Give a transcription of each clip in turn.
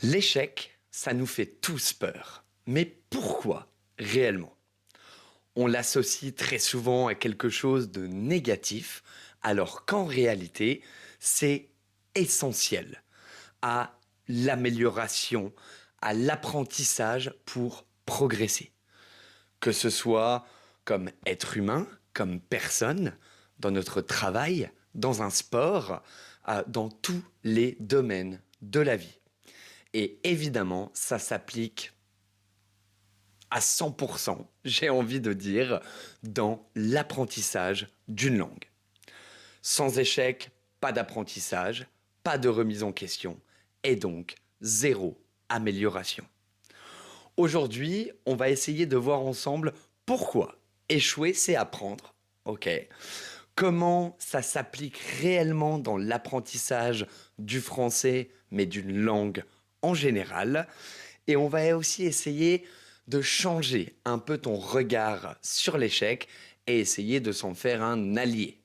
L'échec, ça nous fait tous peur. Mais pourquoi réellement? On l'associe très souvent à quelque chose de négatif, alors qu'en réalité, c'est essentiel à l'amélioration, à l'apprentissage pour progresser. Que ce soit comme être humain, comme personne, dans notre travail, dans un sport, dans tous les domaines de la vie. Et évidemment, ça s'applique à 100%, j'ai envie de dire, dans l'apprentissage d'une langue. Sans échec, pas d'apprentissage, pas de remise en question, et donc zéro amélioration. Aujourd'hui, on va essayer de voir ensemble pourquoi échouer, c'est apprendre. Ok. Comment ça s'applique réellement dans l'apprentissage du français, mais d'une langue en général. Et on va aussi essayer de changer un peu ton regard sur l'échec et essayer de s'en faire un allié.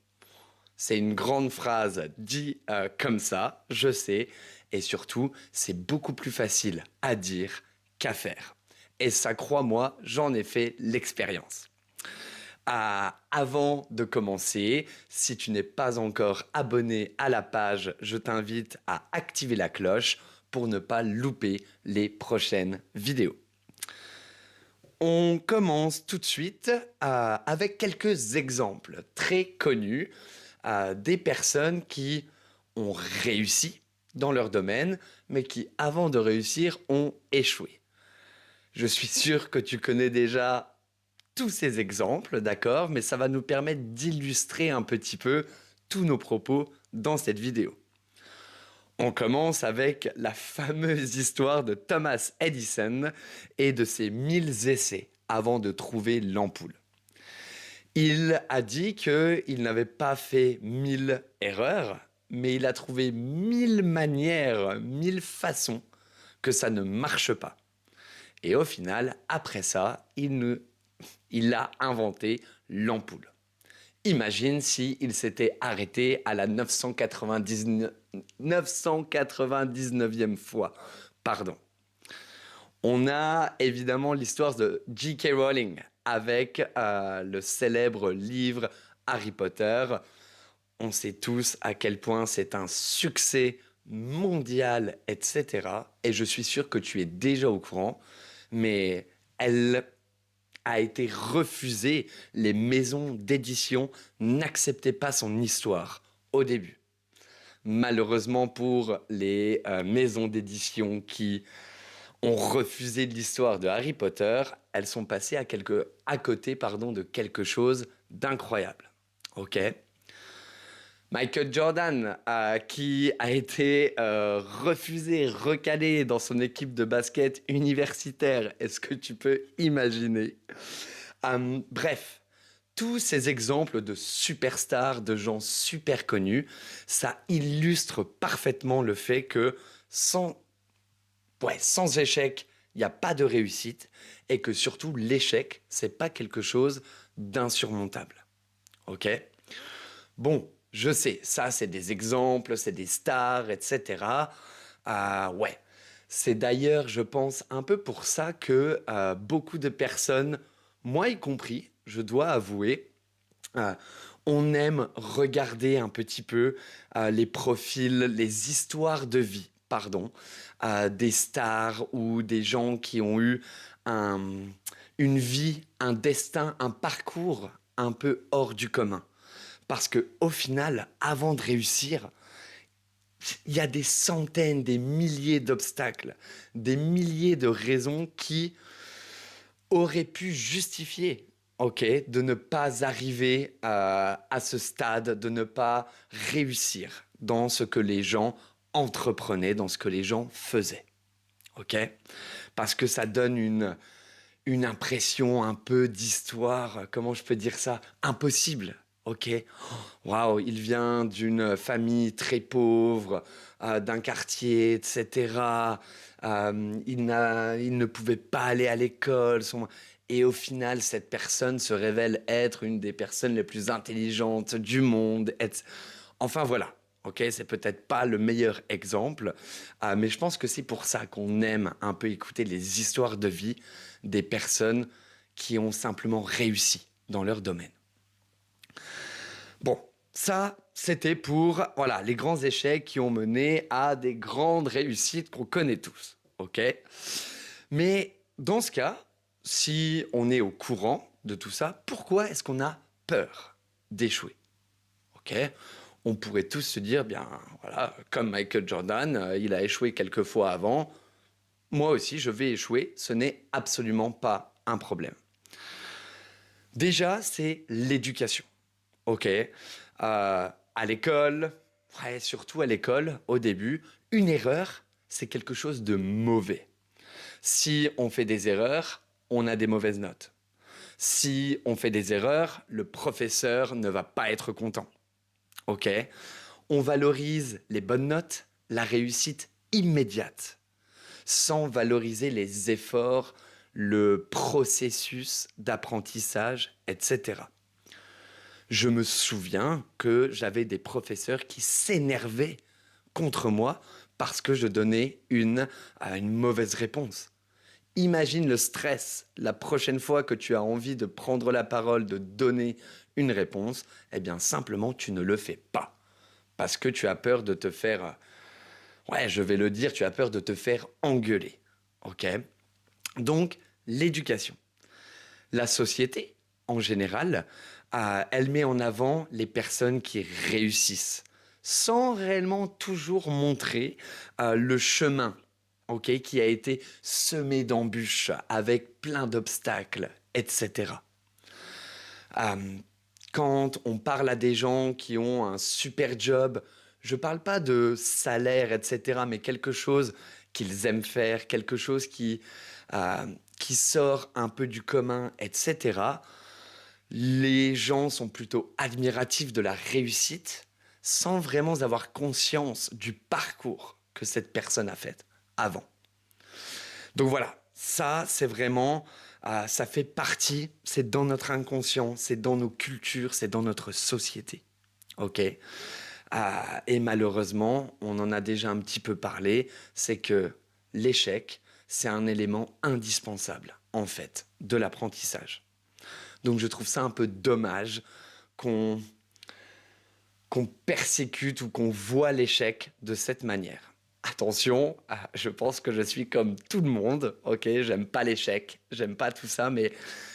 C'est une grande phrase dit comme ça, je sais, et surtout, c'est beaucoup plus facile à dire qu'à faire. Et ça, crois-moi, j'en ai fait l'expérience. Avant de commencer, si tu n'es pas encore abonné à la page, je t'invite à activer la cloche pour ne pas louper les prochaines vidéos. On commence tout de suite avec quelques exemples très connus des personnes qui ont réussi dans leur domaine, mais qui, avant de réussir, ont échoué. Je suis sûr que tu connais déjà tous ces exemples, d'accord, mais ça va nous permettre d'illustrer un petit peu tous nos propos dans cette vidéo. On commence avec la fameuse histoire de Thomas Edison et de ses 1000 essais avant de trouver l'ampoule. Il a dit qu'il n'avait pas fait 1000 erreurs, mais il a trouvé 1000 manières, 1000 façons que ça ne marche pas. Et au final, après ça, il a inventé l'ampoule. Imagine s'il s'était arrêté à la 999e fois. Pardon. On a évidemment l'histoire de J.K. Rowling avec le célèbre livre Harry Potter. On sait tous à quel point c'est un succès mondial, etc. Et je suis sûr que tu es déjà au courant, mais elle a été refusée. Les maisons d'édition n'acceptaient pas son histoire au début. Malheureusement pour les maisons d'édition qui ont refusé l'histoire de Harry Potter, elles sont passées à côté de quelque chose d'incroyable. Ok. Michael Jordan, qui a été refusé, recalé dans son équipe de basket universitaire. Est-ce que tu peux imaginer? Bref, tous ces exemples de superstars, de gens super connus, ça illustre parfaitement le fait que sans échec, il n'y a pas de réussite et que surtout l'échec, c'est pas quelque chose d'insurmontable. Ok? Bon, je sais, ça c'est des exemples, c'est des stars, etc. Ouais, c'est d'ailleurs, je pense, un peu pour ça que beaucoup de personnes, moi y compris, je dois avouer, euh, on aime regarder un petit peu les profils, les histoires de vie, pardon, des stars ou des gens qui ont eu un- une vie, un destin, un parcours un peu hors du commun. Parce que au final, avant de réussir, il y a des centaines, des milliers d'obstacles, des milliers de raisons qui auraient pu justifier, ok, de ne pas arriver à ce stade, de ne pas réussir dans ce que les gens entreprenaient, dans ce que les gens faisaient, ok, parce que ça donne une impression un peu d'histoire, comment je peux dire ça, impossible. Ok, waouh, il vient d'une famille très pauvre, d'un quartier, etc. Il ne pouvait pas aller à l'école. Et au final, cette personne se révèle être une des personnes les plus intelligentes du monde. Enfin voilà, Ok, c'est peut-être pas le meilleur exemple, mais je pense que c'est pour ça qu'on aime un peu écouter les histoires de vie des personnes qui ont simplement réussi dans leur domaine. Bon, ça, c'était pour voilà, les grands échecs qui ont mené à des grandes réussites qu'on connaît tous. Ok. Mais dans ce cas, si on est au courant de tout ça, pourquoi est-ce qu'on a peur d'échouer? Ok. On pourrait tous se dire, bien voilà, comme Michael Jordan, il a échoué quelques fois avant, moi aussi je vais échouer, ce n'est absolument pas un problème. Déjà, c'est l'éducation. Ok. À l'école, ouais, surtout à l'école, au début, une erreur, c'est quelque chose de mauvais. Si on fait des erreurs, on a des mauvaises notes. Si on fait des erreurs, le professeur ne va pas être content. Ok. On valorise les bonnes notes, la réussite immédiate, sans valoriser les efforts, le processus d'apprentissage, etc. Je me souviens que j'avais des professeurs qui s'énervaient contre moi parce que je donnais une mauvaise réponse. Imagine le stress la prochaine fois que tu as envie de prendre la parole, de donner une réponse, eh bien simplement tu ne le fais pas. Parce que tu as peur de te faire, ouais je vais le dire, tu as peur de te faire engueuler. Ok. Donc l'éducation. La société, en général, elle met en avant les personnes qui réussissent, sans réellement toujours montrer le chemin, ok, qui a été semé d'embûches, avec plein d'obstacles, etc. Euh, Quand on parle à des gens qui ont un super job, je ne parle pas de salaire, etc., mais quelque chose qu'ils aiment faire, quelque chose euh, qui sort un peu du commun, etc. Les gens sont plutôt admiratifs de la réussite sans vraiment avoir conscience du parcours que cette personne a fait avant. Donc voilà, ça c'est vraiment, ça fait partie, c'est dans notre inconscient, c'est dans nos cultures, c'est dans notre société. Ok. Et malheureusement, on en a déjà un petit peu parlé, c'est que l'échec, c'est un élément indispensable en fait de l'apprentissage. Donc je trouve ça un peu dommage qu'on qu'on persécute ou qu'on voit l'échec de cette manière. Attention, je pense que je suis comme tout le monde, ok, j'aime pas l'échec, j'aime pas tout ça, mais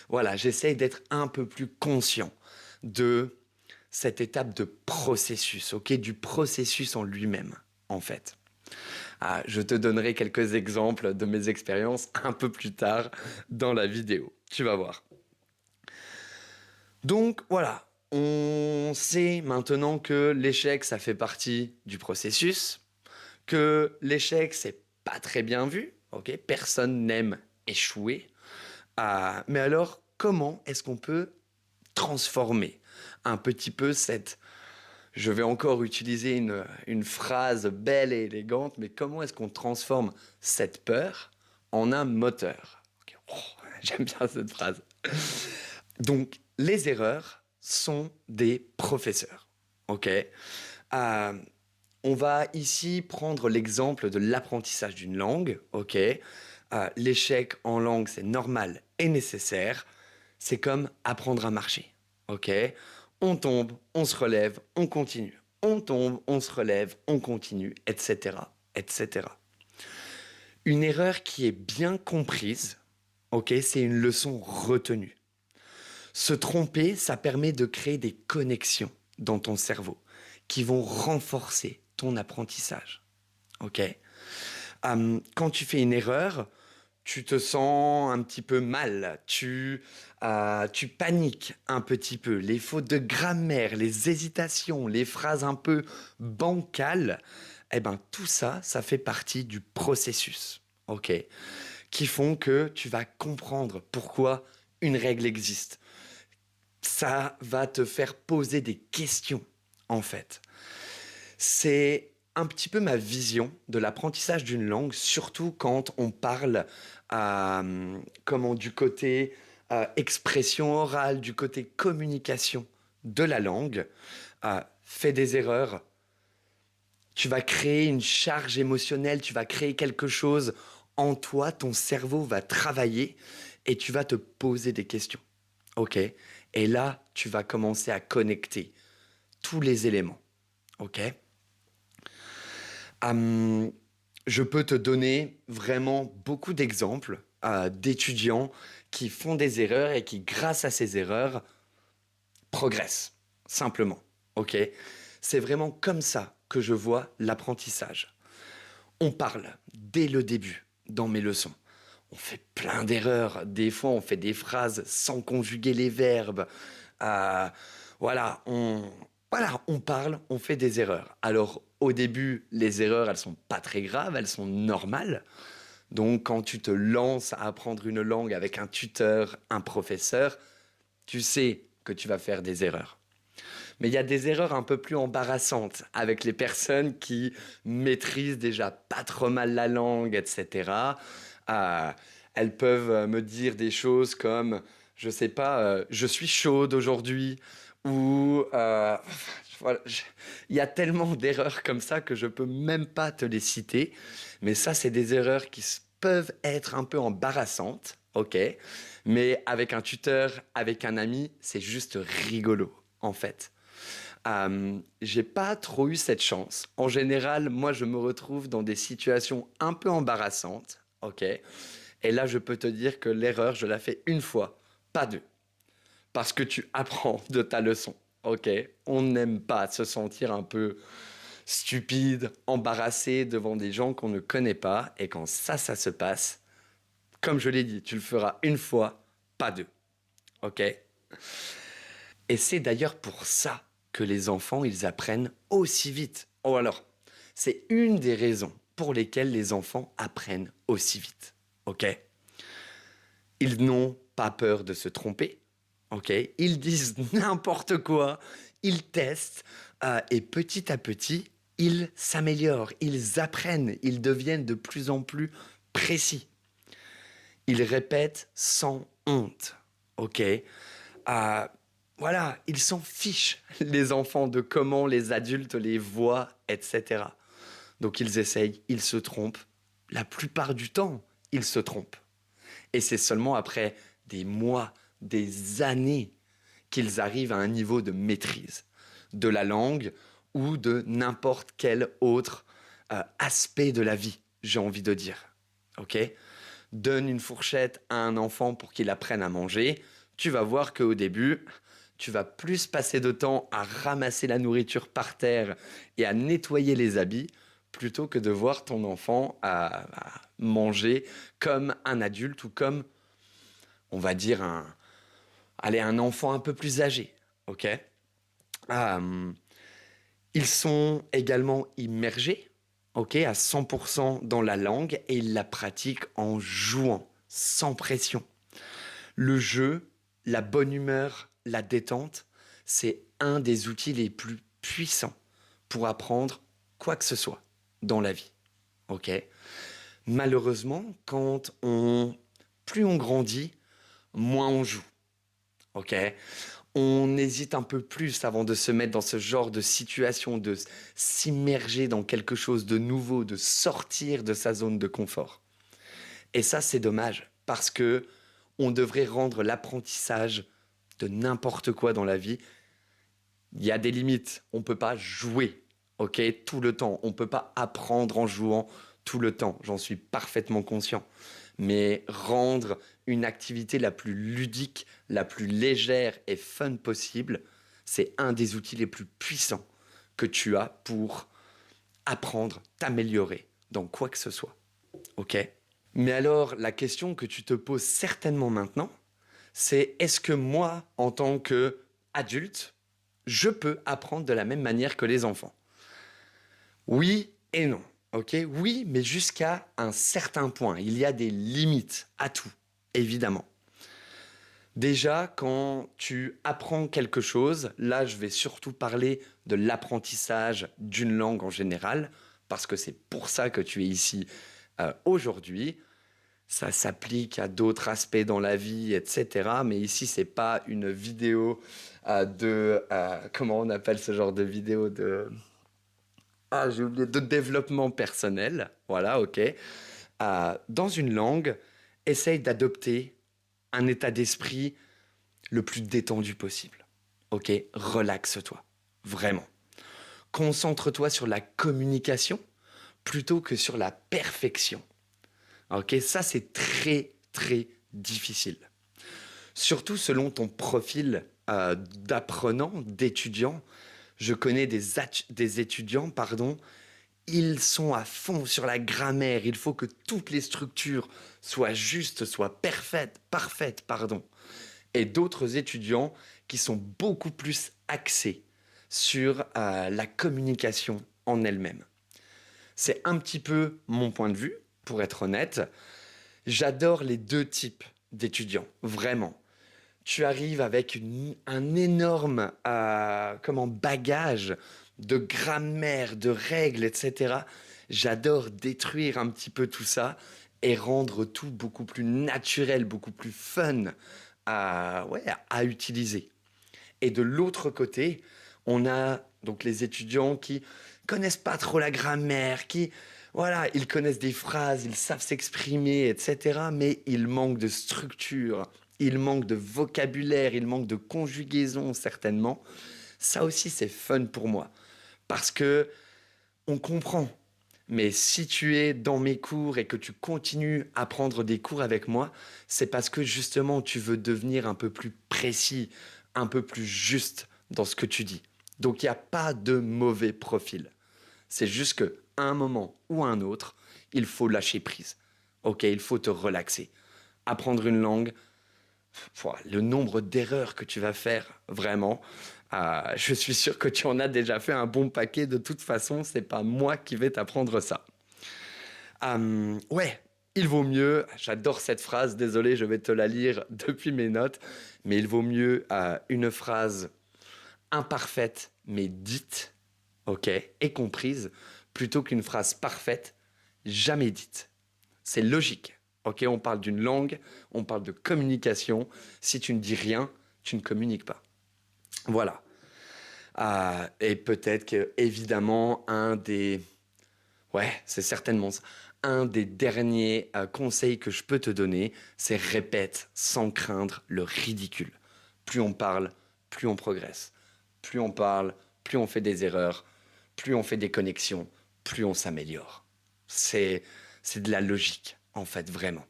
voilà, j'essaye d'être un peu plus conscient de cette étape de processus, ok, du processus en lui-même, en fait. Je te donnerai quelques exemples de mes expériences un peu plus tard dans la vidéo, tu vas voir. Donc voilà, on sait maintenant que l'échec, ça fait partie du processus, que l'échec, c'est pas très bien vu, ok? Personne n'aime échouer. Mais alors, comment est-ce qu'on peut transformer un petit peu cette... Je vais encore utiliser une phrase belle et élégante, mais comment est-ce qu'on transforme cette peur en un moteur? Ok, oh, j'aime bien cette phrase. Donc, les erreurs sont des professeurs. Ok. On va ici prendre l'exemple de l'apprentissage d'une langue. Ok. L'échec en langue, c'est normal et nécessaire. C'est comme apprendre à marcher. Ok. On tombe, on se relève, on continue. On tombe, on se relève, on continue, etc., etc. Une erreur qui est bien comprise, ok, c'est une leçon retenue. Se tromper, ça permet de créer des connexions dans ton cerveau qui vont renforcer ton apprentissage. Ok. Quand tu fais une erreur, tu te sens un petit peu mal, tu paniques un petit peu. Les fautes de grammaire, les hésitations, les phrases un peu bancales, eh ben tout ça, ça fait partie du processus. Ok. Qui font que tu vas comprendre pourquoi une règle existe, ça va te faire poser des questions, en fait. C'est un petit peu ma vision de l'apprentissage d'une langue, surtout quand on parle du côté expression orale, du côté communication de la langue. Fais des erreurs, Tu vas créer une charge émotionnelle, tu vas créer quelque chose en toi, ton cerveau va travailler et tu vas te poser des questions. OK? Et là, tu vas commencer à connecter tous les éléments. OK? Hum, je peux te donner vraiment beaucoup d'exemples d'étudiants qui font des erreurs et qui, grâce à ces erreurs, progressent. Simplement. OK? C'est vraiment comme ça que je vois l'apprentissage. On parle dès le début dans mes leçons. On fait plein d'erreurs. Des fois, on fait des phrases sans conjuguer les verbes. Euh, voilà, on parle, on fait des erreurs. Alors, au début, les erreurs, elles sont pas très graves, elles sont normales. Donc, quand tu te lances à apprendre une langue avec un tuteur, un professeur, tu sais que tu vas faire des erreurs. Mais il y a des erreurs un peu plus embarrassantes avec les personnes qui maîtrisent déjà pas trop mal la langue, etc. Euh, elles peuvent me dire des choses comme, je sais pas, je suis chaude aujourd'hui, ou voilà, il y a tellement d'erreurs comme ça que je peux même pas te les citer. Mais ça, c'est des erreurs qui peuvent être un peu embarrassantes, ok. Mais avec un tuteur, avec un ami, c'est juste rigolo, en fait. J'ai pas trop eu cette chance. En général, moi, je me retrouve dans des situations un peu embarrassantes, ok? Et là, je peux te dire que l'erreur, je la fais une fois, pas deux. Parce que tu apprends de ta leçon, ok? On n'aime pas se sentir un peu stupide, embarrassé devant des gens qu'on ne connaît pas. Et quand ça se passe, comme je l'ai dit, tu le feras une fois, pas deux, ok? Et c'est d'ailleurs pour ça que les enfants, ils apprennent aussi vite. Oh alors, c'est une des raisons pour lesquelles les enfants apprennent aussi vite. OK? Ils n'ont pas peur de se tromper. OK? Ils disent n'importe quoi. Ils testent. Et petit à petit, ils s'améliorent. Ils apprennent. Ils deviennent de plus en plus précis. Ils répètent sans honte. OK? Euh, voilà, ils s'en fichent, les enfants, de comment les adultes les voient, etc. Donc ils essayent, ils se trompent. La plupart du temps, ils se trompent. Et c'est seulement après des mois, des années, qu'ils arrivent à un niveau de maîtrise de la langue ou de n'importe quel autre aspect de la vie, j'ai envie de dire. Ok? Donne une fourchette à un enfant pour qu'il apprenne à manger, tu vas voir qu'au début, tu vas plus passer de temps à ramasser la nourriture par terre et à nettoyer les habits plutôt que de voir ton enfant à manger comme un adulte ou comme, on va dire, un enfant un peu plus âgé. Ok. Euh, Ils sont également immergés, ok, à 100% dans la langue et ils la pratiquent en jouant, sans pression. Le jeu, la bonne humeur, la détente, c'est un des outils les plus puissants pour apprendre quoi que ce soit dans la vie. Ok. Malheureusement, plus on grandit, moins on joue. Ok. On hésite un peu plus avant de se mettre dans ce genre de situation, de s'immerger dans quelque chose de nouveau, de sortir de sa zone de confort. Et ça, c'est dommage parce que on devrait rendre l'apprentissage de n'importe quoi dans la vie. Il y a des limites. On ne peut pas jouer, ok, tout le temps. On ne peut pas apprendre en jouant tout le temps. J'en suis parfaitement conscient. Mais rendre une activité la plus ludique, la plus légère et fun possible, c'est un des outils les plus puissants que tu as pour apprendre, t'améliorer dans quoi que ce soit. Ok? Mais alors, la question que tu te poses certainement maintenant, c'est est-ce que moi, en tant qu'adulte, je peux apprendre de la même manière que les enfants? Oui et non. Ok? Oui, mais jusqu'à un certain point. Il y a des limites à tout, évidemment. Déjà, quand tu apprends quelque chose, là, je vais surtout parler de l'apprentissage d'une langue en général, parce que c'est pour ça que tu es ici aujourd'hui. Ça s'applique à d'autres aspects dans la vie, etc. Mais ici, c'est pas une vidéo comment on appelle ce genre de vidéo de Ah, j'ai oublié de développement personnel. Voilà, ok. Dans une langue, essaye d'adopter un état d'esprit le plus détendu possible. Ok, relaxe-toi, vraiment. Concentre-toi sur la communication plutôt que sur la perfection. Ok, ça c'est très très difficile. Surtout selon ton profil d'apprenant, d'étudiant. Je connais des étudiants, pardon, ils sont à fond sur la grammaire. Il faut que toutes les structures soient justes, soient parfaites, pardon. Et d'autres étudiants qui sont beaucoup plus axés sur la communication en elle-même. C'est un petit peu mon point de vue, pour être honnête. J'adore les deux types d'étudiants, vraiment. Tu arrives avec un énorme bagage de grammaire, de règles, etc. J'adore détruire un petit peu tout ça et rendre tout beaucoup plus naturel, beaucoup plus fun à utiliser. Et de l'autre côté, on a donc les étudiants qui connaissent pas trop la grammaire, qui, voilà, ils connaissent des phrases, ils savent s'exprimer, etc. Mais ils manquent de structure, ils manquent de vocabulaire, ils manquent de conjugaison, certainement. Ça aussi, c'est fun pour moi. Parce que on comprend. Mais si tu es dans mes cours et que tu continues à prendre des cours avec moi, c'est parce que justement tu veux devenir un peu plus précis, un peu plus juste dans ce que tu dis. Donc il n'y a pas de mauvais profil. C'est juste qu'à un moment ou à un autre, il faut lâcher prise. Ok, il faut te relaxer. Apprendre une langue, le nombre d'erreurs que tu vas faire, vraiment, je suis sûr que tu en as déjà fait un bon paquet. De toute façon, c'est pas moi qui vais t'apprendre ça. Ouais, il vaut mieux, j'adore cette phrase, désolé, je vais te la lire depuis mes notes, mais il vaut mieux une phrase imparfaite mais dite, ok, et comprise, plutôt qu'une phrase parfaite jamais dite. C'est logique. Ok, on parle d'une langue, on parle de communication. Si tu ne dis rien, tu ne communiques pas. Voilà. Et peut-être que, évidemment, ouais, c'est certainement ça. Un des derniers conseils que je peux te donner, c'est répète sans craindre le ridicule. Plus on parle, plus on progresse. Plus on parle, plus on fait des erreurs, plus on fait des connexions, plus on s'améliore. C'est, c'est de la logique, en fait, vraiment.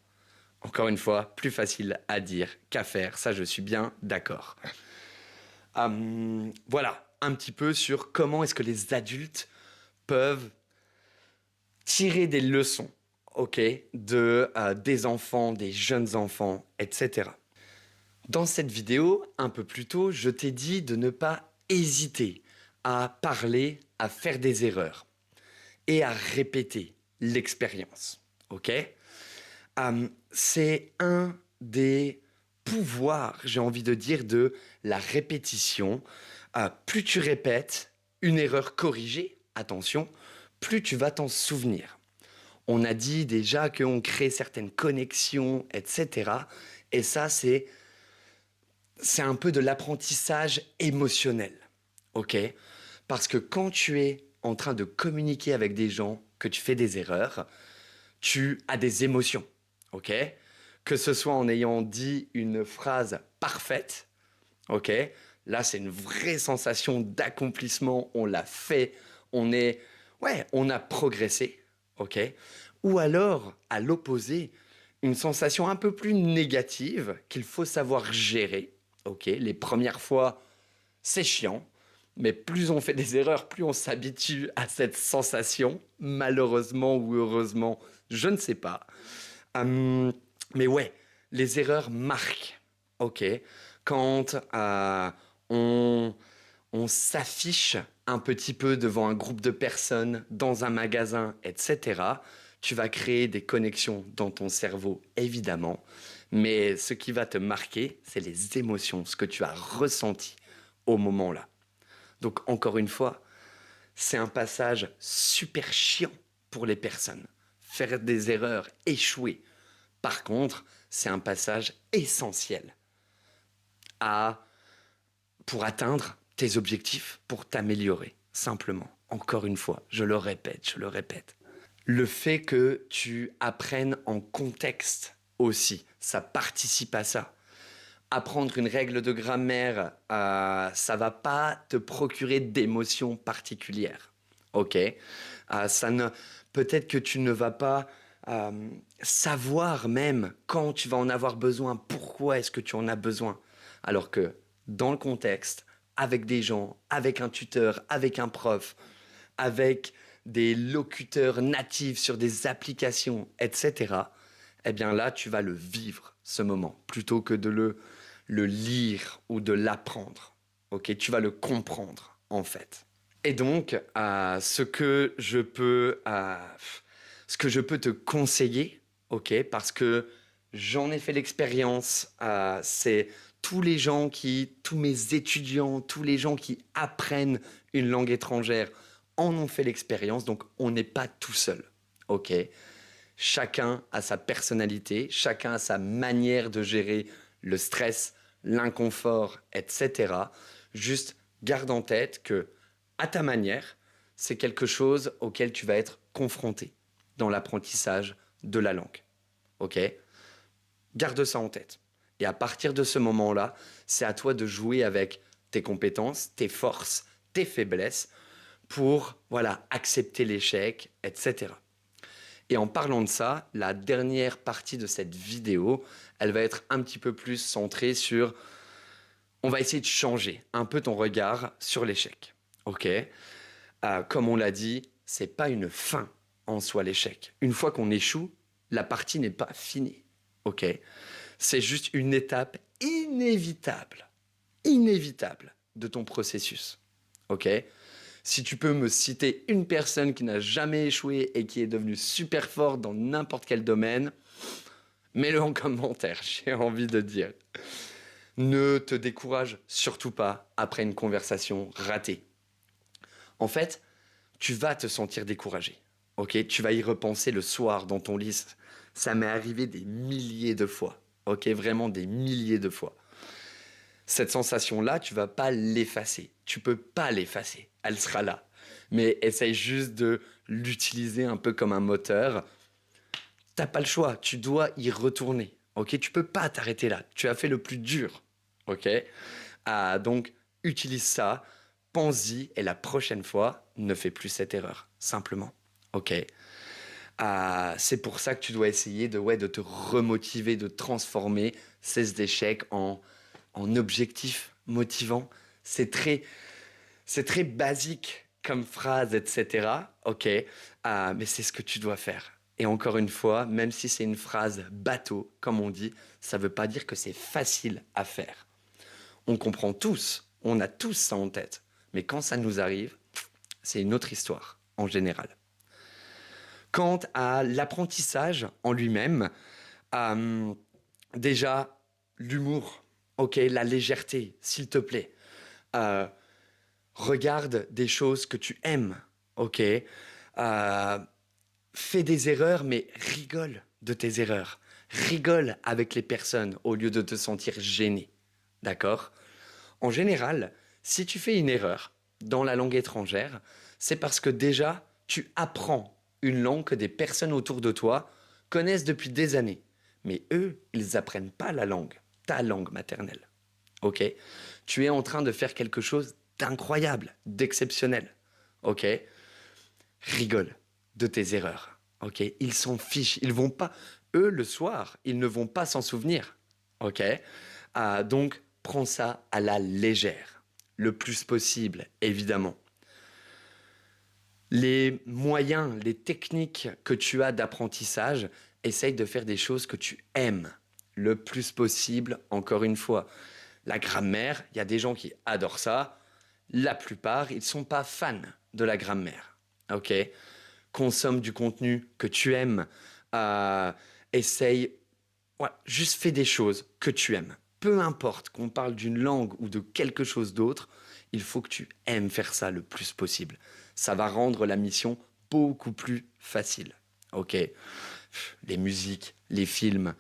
Encore une fois, plus facile à dire qu'à faire, ça je suis bien d'accord. Voilà, un petit peu sur comment est-ce que les adultes peuvent tirer des leçons, ok, des enfants, des jeunes enfants, etc. Dans cette vidéo, un peu plus tôt, je t'ai dit de ne pas hésiter à parler, à faire des erreurs et à répéter l'expérience, ok. C'est un des pouvoirs, j'ai envie de dire, de la répétition. Plus tu répètes une erreur corrigée, attention, plus tu vas t'en souvenir. On a dit déjà qu'on crée certaines connexions, etc. Et ça, c'est un peu de l'apprentissage émotionnel, ok? Parce que quand tu es en train de communiquer avec des gens, que tu fais des erreurs, tu as des émotions, ok? Que ce soit en ayant dit une phrase parfaite, ok? Là, c'est une vraie sensation d'accomplissement, on l'a fait, on a progressé, ok? Ou alors, à l'opposé, une sensation un peu plus négative qu'il faut savoir gérer, ok? Les premières fois, c'est chiant, mais plus on fait des erreurs, plus on s'habitue à cette sensation, malheureusement ou heureusement, je ne sais pas. Hum, mais ouais, les erreurs marquent, ok? Quand on, on s'affiche un petit peu devant un groupe de personnes, dans un magasin, etc., tu vas créer des connexions dans ton cerveau, évidemment. Mais ce qui va te marquer, c'est les émotions, ce que tu as ressenti au moment-là. Donc, encore une fois, c'est un passage super chiant pour les personnes. Faire des erreurs, échouer. Par contre, c'est un passage essentiel à, pour atteindre tes objectifs, pour t'améliorer, simplement. encore une fois, je le répète, le fait que tu apprennes en contexte aussi, ça participe à ça. Apprendre une règle de grammaire, ça va pas te procurer d'émotions particulières. Ok. Ça ne, peut-être que tu ne vas pas savoir même quand tu vas en avoir besoin, pourquoi est-ce que tu en as besoin. Alors que dans le contexte, avec des gens, avec un tuteur, avec un prof, avec des locuteurs natifs sur des applications, etc., eh bien là, tu vas le vivre, ce moment, plutôt que de le lire ou de l'apprendre. Ok, tu vas le comprendre, en fait. Et donc, ce que je peux te conseiller, ok, parce que j'en ai fait l'expérience, c'est tous mes étudiants, tous les gens qui apprennent une langue étrangère en ont fait l'expérience, donc on n'est pas tout seul, ok. Chacun a sa personnalité, chacun a sa manière de gérer le stress, l'inconfort, etc. Juste garde en tête que, à ta manière, c'est quelque chose auquel tu vas être confronté dans l'apprentissage de la langue. Ok? Garde ça en tête. Et à partir de ce moment-là, c'est à toi de jouer avec tes compétences, tes forces, tes faiblesses pour, voilà, accepter l'échec, etc. Et en parlant de ça, la dernière partie de cette vidéo, elle va être un petit peu plus centrée sur... On va essayer de changer un peu ton regard sur l'échec. Ok. Comme on l'a dit, c'est pas une fin en soi l'échec. Une fois qu'on échoue, la partie n'est pas finie. Ok. C'est juste une étape inévitable de ton processus. Ok. Si tu peux me citer une personne qui n'a jamais échoué et qui est devenue super forte dans n'importe quel domaine, mets-le en commentaire, j'ai envie de dire. Ne te décourage surtout pas après une conversation ratée. En fait, tu vas te sentir découragé. Ok, tu vas y repenser le soir dans ton lit. Ça m'est arrivé des milliers de fois. Ok, vraiment des milliers de fois. Cette sensation-là, tu vas pas l'effacer. Tu peux pas l'effacer. Elle sera là. Mais essaye juste de l'utiliser un peu comme un moteur. T'as pas le choix. Tu dois y retourner. Ok, tu peux pas t'arrêter là. Tu as fait le plus dur. Ok, donc utilise ça. Pense-y et la prochaine fois, ne fais plus cette erreur. Simplement. Ok. C'est pour ça que tu dois essayer de te remotiver, de transformer ces échecs en objectifs motivants. C'est très, c'est très basique comme phrase, etc. Ok, mais c'est ce que tu dois faire. Et encore une fois, même si c'est une phrase bateau, comme on dit, ça ne veut pas dire que c'est facile à faire. On comprend tous, on a tous ça en tête. Mais quand ça nous arrive, c'est une autre histoire, en général. Quant à l'apprentissage en lui-même, euh, déjà, l'humour, ok, la légèreté, s'il te plaît. Euh, Regarde des choses que tu aimes, ok. Fais des erreurs, mais rigole de tes erreurs. Rigole avec les personnes au lieu de te sentir gêné, d'accord? En général, si tu fais une erreur dans la langue étrangère, c'est parce que déjà, tu apprends une langue que des personnes autour de toi connaissent depuis des années. Mais eux, ils n'apprennent pas la langue, ta langue maternelle. Ok? Tu es en train de faire quelque chose d'incroyable, d'exceptionnel. Ok? Rigole de tes erreurs. Ok? Ils s'en fichent. Ils vont pas, eux, le soir, ils ne vont pas s'en souvenir. Ok? Donc, prends ça à la légère. Le plus possible, évidemment. Les moyens, les techniques que tu as d'apprentissage, essaye de faire des choses que tu aimes le plus possible, encore une fois. La grammaire, il y a des gens qui adorent ça. La plupart, ils ne sont pas fans de la grammaire. Ok? Consomme du contenu que tu aimes. Essaye, ouais, juste fais des choses que tu aimes. Peu importe qu'on parle d'une langue ou de quelque chose d'autre, il faut que tu aimes faire ça le plus possible. Ça va rendre la mission beaucoup plus facile. Ok? Les musiques, les films,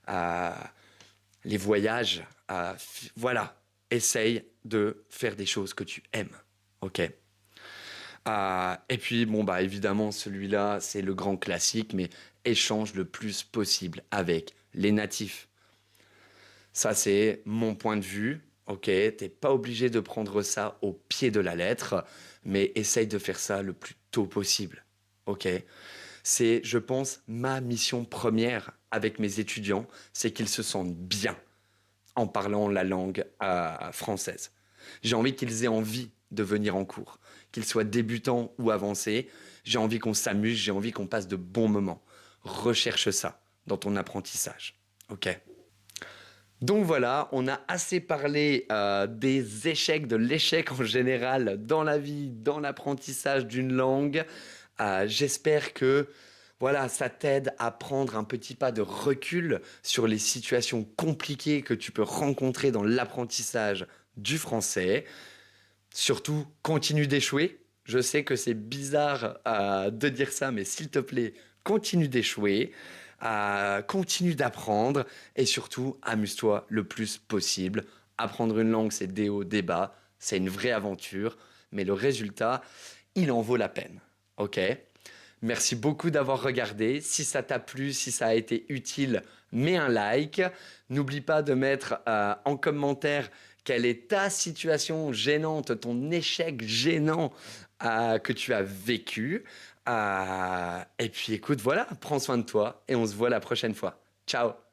euh, les voyages, voilà. Essaye de faire des choses que tu aimes. Ok? Et puis, bon, bah, évidemment, celui-là, c'est le grand classique, mais échange le plus possible avec les natifs. Ça, c'est mon point de vue. Ok, t'es pas obligé de prendre ça au pied de la lettre, mais essaye de faire ça le plus tôt possible. Ok, c'est, je pense, ma mission première avec mes étudiants, c'est qu'ils se sentent bien en parlant la langue française. J'ai envie qu'ils aient envie de venir en cours, qu'ils soient débutants ou avancés. J'ai envie qu'on s'amuse, j'ai envie qu'on passe de bons moments. Recherche ça dans ton apprentissage. Ok. Donc voilà, on a assez parlé des échecs, de l'échec en général dans la vie, dans l'apprentissage d'une langue. J'espère que voilà, ça t'aide à prendre un petit pas de recul sur les situations compliquées que tu peux rencontrer dans l'apprentissage du français. Surtout, continue d'échouer. Je sais que c'est bizarre de dire ça, mais s'il te plaît, continue d'échouer, continue d'apprendre et surtout, amuse-toi le plus possible. Apprendre une langue, c'est des hauts, des bas, c'est une vraie aventure, mais le résultat, il en vaut la peine. Ok? Merci beaucoup d'avoir regardé. Si ça t'a plu, si ça a été utile, mets un like. N'oublie pas de mettre en commentaire quelle est ta situation gênante, ton échec gênant que tu as vécu. Et puis écoute, voilà, prends soin de toi et on se voit la prochaine fois. Ciao!